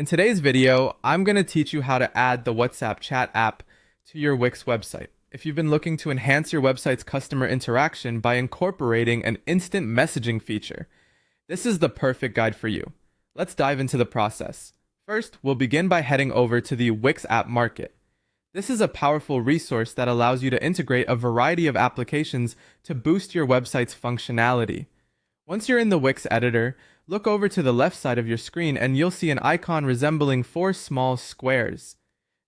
In today's video, I'm going to teach you how to add the WhatsApp chat app to your Wix website. If you've been looking to enhance your website's customer interaction by incorporating an instant messaging feature, this is the perfect guide for you. Let's dive into the process. First, we'll begin by heading over to the Wix App Market. This is a powerful resource that allows you to integrate a variety of applications to boost your website's functionality. Once you're in the Wix editor, look over to the left side of your screen and you'll see an icon resembling four small squares.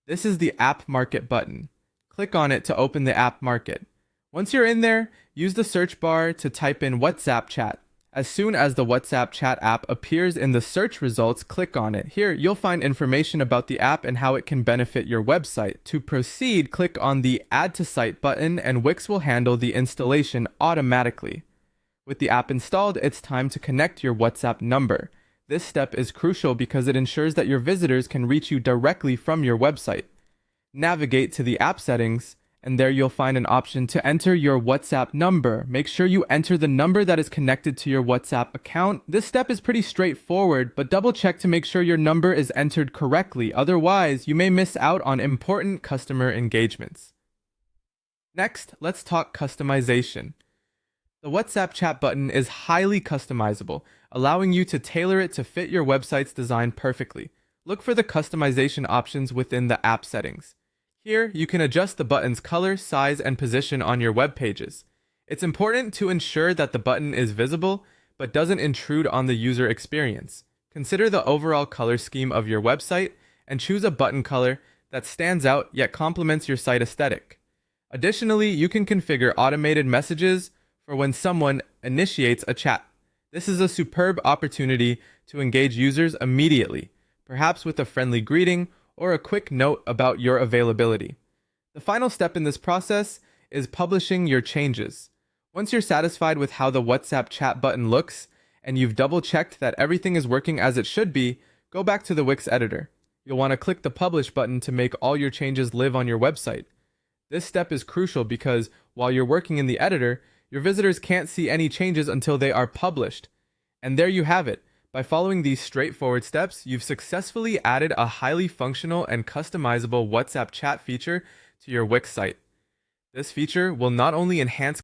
This is the App Market button. Click on it to open the App Market. Once you're in there, use the search bar to type in WhatsApp chat. As soon as the WhatsApp chat app appears in the search results, click on it. Here, you'll find information about the app and how it can benefit your website. To proceed, click on the Add to Site button and Wix will handle the installation automatically. With the app installed, it's time to connect your WhatsApp number. This step is crucial because it ensures that your visitors can reach you directly from your website. Navigate to the app settings, and there you'll find an option to enter your WhatsApp number. Make sure you enter the number that is connected to your WhatsApp account. This step is pretty straightforward, but double check to make sure your number is entered correctly. Otherwise, you may miss out on important customer engagements. Next, let's talk customization. The WhatsApp chat button is highly customizable, allowing you to tailor it to fit your website's design perfectly. Look for the customization options within the app settings. Here, you can adjust the button's color, size, and position on your web pages. It's important to ensure that the button is visible, but doesn't intrude on the user experience. Consider the overall color scheme of your website and choose a button color that stands out yet complements your site aesthetic. Additionally, you can configure automated messages for when someone initiates a chat. This is a superb opportunity to engage users immediately, perhaps with a friendly greeting or a quick note about your availability. The final step in this process is publishing your changes. Once you're satisfied with how the WhatsApp chat button looks and you've double-checked that everything is working as it should be, go back to the Wix editor. You'll want to click the Publish button to make all your changes live on your website. This step is crucial because while you're working in the editor, your visitors can't see any changes until they are published. And there you have it. By following these straightforward steps, you've successfully added a highly functional and customizable WhatsApp chat feature to your Wix site. This feature will not only enhance